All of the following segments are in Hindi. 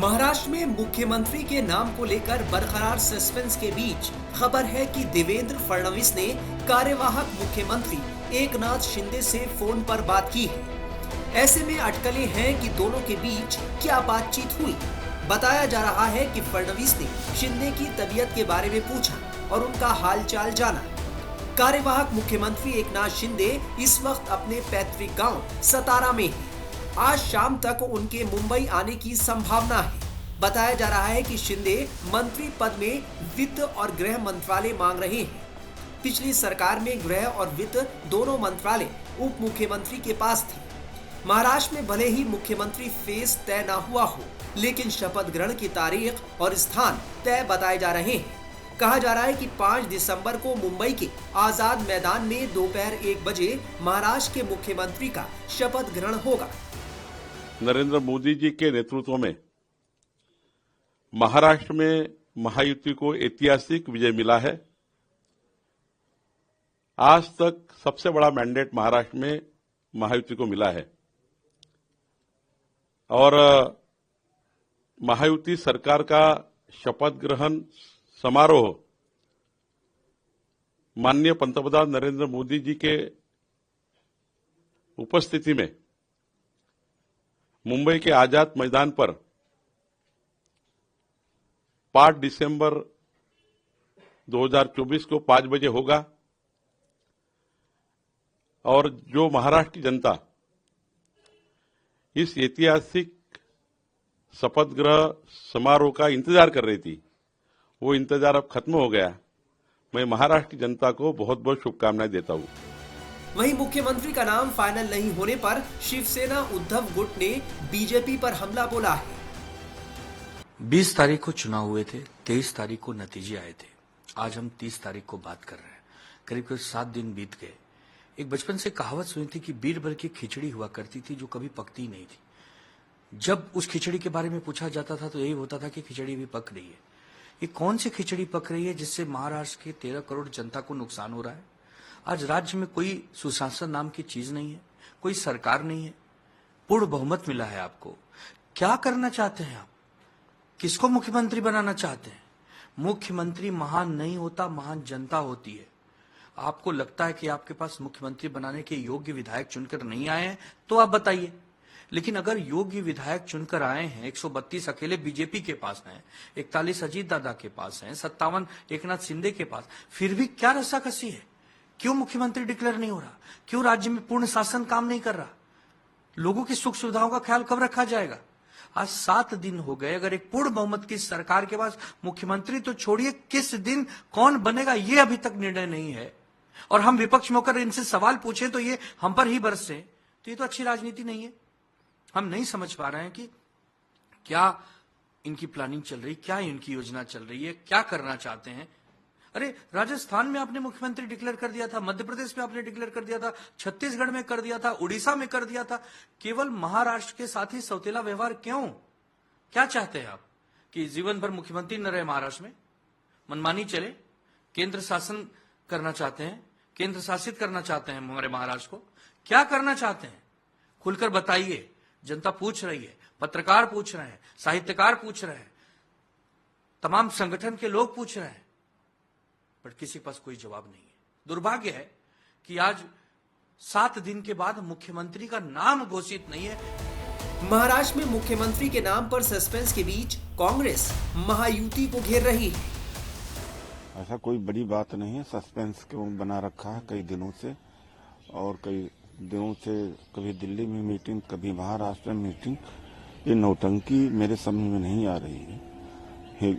महाराष्ट्र में मुख्यमंत्री के नाम को लेकर बरकरार सस्पेंस के बीच खबर है कि देवेंद्र फडणवीस ने कार्यवाहक मुख्यमंत्री एकनाथ शिंदे से फोन पर बात की है। ऐसे में अटकलें हैं कि दोनों के बीच क्या बातचीत हुई। बताया जा रहा है कि फडणवीस ने शिंदे की तबीयत के बारे में पूछा और उनका हालचाल जाना। कार्यवाहक मुख्यमंत्री एकनाथ शिंदे इस वक्त अपने पैतृक गांव सतारा में हैं। आज शाम तक उनके मुंबई आने की संभावना है। बताया जा रहा है कि शिंदे मंत्री पद में वित्त और गृह मंत्रालय मांग रहे हैं। पिछली सरकार में गृह और वित्त दोनों मंत्रालय उप मुख्यमंत्री के पास थे। महाराष्ट्र में भले ही मुख्यमंत्री फेस तय न हुआ हो, लेकिन शपथ ग्रहण की तारीख और स्थान तय बताए जा रहे हैं। कहा जा रहा है कि 5 दिसंबर को मुंबई के आजाद मैदान में दोपहर 1 बजे महाराष्ट्र के मुख्यमंत्री का शपथ ग्रहण होगा। नरेंद्र मोदी जी के नेतृत्व में महाराष्ट्र में महायुति को ऐतिहासिक विजय मिला है। आज तक सबसे बड़ा मैंडेट महाराष्ट्र में महायुति को मिला है और महायुति सरकार का शपथ ग्रहण समारोह माननीय पंतप्रधान नरेंद्र मोदी जी के उपस्थिति में मुंबई के आजाद मैदान पर 5 दिसंबर 2024 को 5 बजे होगा और जो महाराष्ट्र की जनता इस ऐतिहासिक शपथ ग्रहण समारोह का इंतजार कर रही थी, वो इंतजार अब खत्म हो गया। मैं महाराष्ट्र की जनता को बहुत बहुत शुभकामनाएं देता हूं। वहीं मुख्यमंत्री का नाम फाइनल नहीं होने पर शिवसेना उद्धव गुट ने बीजेपी पर हमला बोला है। 20 तारीख को चुनाव हुए थे, 23 तारीख को नतीजे आए थे। आज हम 30 तारीख को बात कर रहे हैं। करीब करीब 7 दिन बीत गए। एक बचपन से कहावत सुनी थी कि बीरबल की खिचड़ी हुआ करती थी जो कभी पकती नहीं थी। जब उस खिचड़ी के बारे में पूछा जाता था तो यही होता था कि खिचड़ी भी पक रही है। ये कौन सी खिचड़ी पक रही है जिससे महाराष्ट्र के 13 करोड़ जनता को नुकसान हो रहा है? आज राज्य में कोई सुशासन नाम की चीज नहीं है, कोई सरकार नहीं है, पूर्ण बहुमत मिला है आपको। क्या करना चाहते हैं आप? किसको मुख्यमंत्री बनाना चाहते हैं? मुख्यमंत्री महान नहीं होता, महान जनता होती है। आपको लगता है कि आपके पास मुख्यमंत्री बनाने के योग्य विधायक चुनकर नहीं आए हैं तो आप बताइए। लेकिन अगर योग्य विधायक चुनकर आए हैं, 132 अकेले बीजेपी के पास हैं, 41 अजीत दादा के पास हैं, 57 एकनाथ शिंदे के पास, फिर भी क्या रस्साकसी है? क्यों मुख्यमंत्री डिक्लेयर नहीं हो रहा? क्यों राज्य में पूर्ण शासन काम नहीं कर रहा? लोगों की सुख सुविधाओं का ख्याल कब रखा जाएगा? आज 7 दिन हो गए। अगर एक पूर्ण बहुमत की सरकार के पास मुख्यमंत्री तो छोड़िए, किस दिन कौन बनेगा ये अभी तक निर्णय नहीं है। और हम विपक्ष में होकर इनसे सवाल पूछे तो ये हम पर ही बरसे, तो ये तो अच्छी राजनीति नहीं है। हम नहीं समझ पा रहे हैं कि क्या इनकी प्लानिंग चल रही, क्या इनकी योजना चल रही है, क्या करना चाहते हैं। अरे राजस्थान में आपने मुख्यमंत्री डिक्लेयर कर दिया था, मध्य प्रदेश में आपने डिक्लेयर कर दिया था, छत्तीसगढ़ में कर दिया था, उड़ीसा में कर दिया था। केवल महाराष्ट्र के साथ ही सौतेला व्यवहार क्यों? क्या चाहते हैं आप कि जीवन भर मुख्यमंत्री न रहे महाराष्ट्र में? मनमानी चले? केंद्र शासन करना चाहते हैं, केंद्र शासित करना चाहते हैं हमारे महाराष्ट्र को? क्या करना चाहते हैं? खुलकर बताइए। जनता पूछ रही है, पत्रकार पूछ रहे हैं, साहित्यकार पूछ रहे हैं, तमाम संगठन के लोग पूछ रहे हैं, पर किसी के पास कोई जवाब नहीं है। दुर्भाग्य है कि आज 7 दिन के बाद मुख्यमंत्री का नाम घोषित नहीं है। महाराष्ट्र में मुख्यमंत्री के नाम पर सस्पेंस के बीच कांग्रेस महायुति को घेर रही है। ऐसा कोई बड़ी बात नहीं है। सस्पेंस क्यों बना रखा है कई दिनों से, और कई दिनों से कभी दिल्ली में मीटिंग, कभी महाराष्ट्र में मीटिंग। ये नौटंकी मेरे समझ में नहीं आ रही है।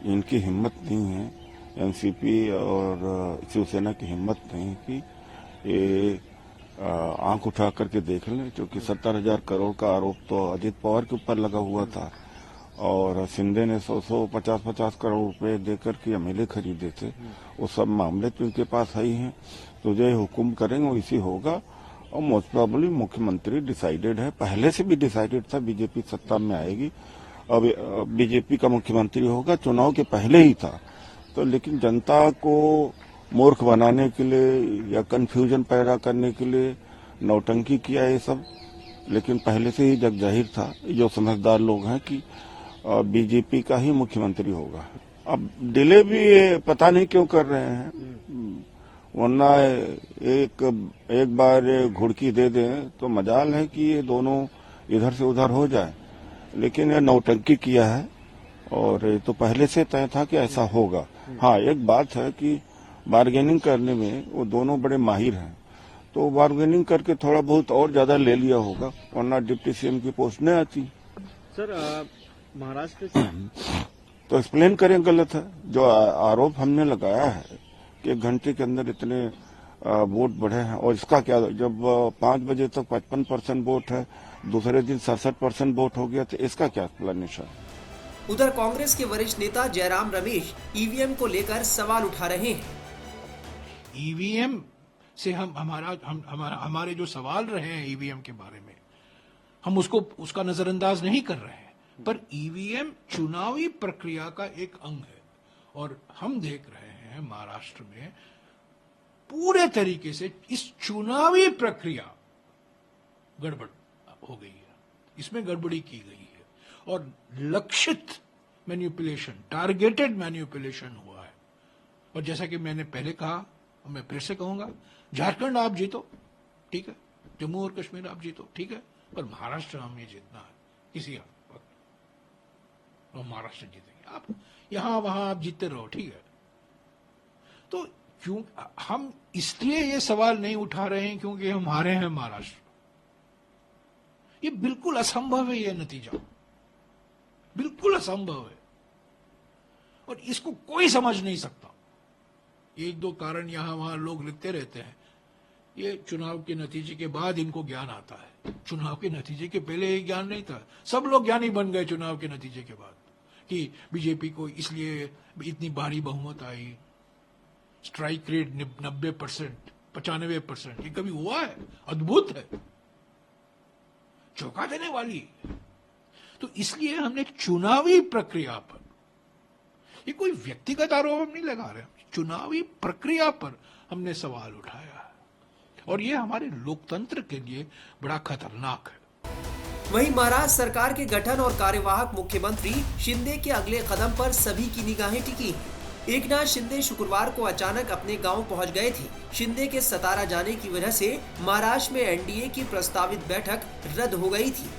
इनकी हिम्मत नहीं है, एनसीपी और शिवसेना की हिम्मत नहीं है कि ये आंख उठा करके देख लें, क्योंकि 70,000 करोड़ का आरोप तो अजीत पवार के ऊपर लगा हुआ था और शिंदे ने 100 50 करोड़ रुपए देकर के एमएलए खरीदे थे। वो सब मामले तो इनके पास है ही हैं। तो जो हुक्म करेंगे वैसे होगा और मोस्ट प्रोबेबली मुख्यमंत्री डिसाइडेड है, पहले से भी डिसाइडेड था। बीजेपी सत्ता में आएगी, अब बीजेपी का मुख्यमंत्री होगा, चुनाव के पहले ही था। तो लेकिन जनता को मूर्ख बनाने के लिए या कंफ्यूजन पैदा करने के लिए नौटंकी किया ये सब, लेकिन पहले से ही जग जाहिर था, जो समझदार लोग हैं, कि और बीजेपी का ही मुख्यमंत्री होगा। अब डिले भी ये पता नहीं क्यों कर रहे हैं, वरना एक बार घुड़की दे दें तो मजाल है कि ये दोनों इधर से उधर हो जाए, लेकिन ये नौटंकी किया है और ये तो पहले से तय था कि ऐसा होगा। हाँ, एक बात है कि बार्गेनिंग करने में वो दोनों बड़े माहिर हैं, तो बार्गेनिंग करके थोड़ा बहुत और ज्यादा ले लिया होगा, वरना डिप्टी सीएम की पोस्ट नहीं आती। सर महाराष्ट्र से तो एक्सप्लेन करें, गलत है जो आरोप हमने लगाया है कि 1 घंटे के अंदर इतने वोट बढ़े हैं, और इसका क्या, जब 5 बजे तक 55% वोट है, दूसरे दिन 67% वोट हो गया, तो इसका क्या एक्सप्लेनेशन? उधर कांग्रेस के वरिष्ठ नेता जयराम रमेश ईवीएम को लेकर सवाल उठा रहे हैं। ईवीएम से हमारे जो सवाल रहे हैं ईवीएम के बारे में, हम उसका नजरअंदाज नहीं कर रहे हैं, पर ईवीएम चुनावी प्रक्रिया का एक अंग है, और हम देख रहे हैं महाराष्ट्र में पूरे तरीके से इस चुनावी प्रक्रिया गड़बड़ हो गई है, इसमें गड़बड़ी की गई है और लक्षित मैनिपुलेशन, टारगेटेड मैनिपुलेशन हुआ है। और जैसा कि मैंने पहले कहा, मैं फिर से कहूंगा, झारखंड आप जीतो, ठीक है, जम्मू और कश्मीर आप जीतो, ठीक है, पर महाराष्ट्र हमें जीतना है किसी वक्त, और महाराष्ट्र जीतेंगे। आप यहां वहां आप जीतते रहो, ठीक है। तो क्यों हम इसलिए ये सवाल नहीं उठा रहे हैं क्योंकि हम हारे हैं महाराष्ट्र? ये बिल्कुल असंभव है, ये नतीजा बिल्कुल असंभव है, और इसको कोई समझ नहीं सकता। 1-2 कारण यहां वहां लोग लिखते रहते हैं, ये चुनाव के नतीजे के बाद इनको ज्ञान आता है, चुनाव के नतीजे के पहले ये ज्ञान नहीं था। सब लोग ज्ञानी बन गए चुनाव के नतीजे के बाद कि बीजेपी को इसलिए इतनी भारी बहुमत आई, स्ट्राइक रेट 90%, 95%, ये कभी हुआ है? अद्भुत है, चौंका देने वाली। तो इसलिए हमने चुनावी प्रक्रिया पर, ये कोई व्यक्तिगत आरोप हम नहीं लगा रहे, चुनावी प्रक्रिया पर हमने सवाल उठाया है, और ये हमारे लोकतंत्र के लिए बड़ा खतरनाक है। वहीं महाराष्ट्र सरकार के गठन और कार्यवाहक मुख्यमंत्री शिंदे के अगले कदम पर सभी की निगाहें टिकी हैं। एकनाथ शिंदे शुक्रवार को अचानक अपने गांव पहुंच गए थे। शिंदे के सतारा जाने की वजह से महाराष्ट्र में एनडीए की प्रस्तावित बैठक रद्द हो गई थी।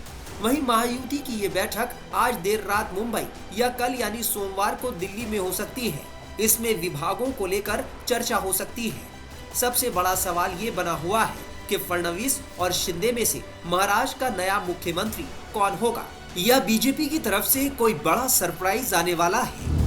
वहीं महायुति की ये बैठक आज देर रात मुंबई या कल यानी सोमवार को दिल्ली में हो सकती है। इसमें विभागों को लेकर चर्चा हो सकती है। सबसे बड़ा सवाल ये बना हुआ है कि फडणवीस और शिंदे में से महाराष्ट्र का नया मुख्यमंत्री कौन होगा, या बीजेपी की तरफ से कोई बड़ा सरप्राइज आने वाला है।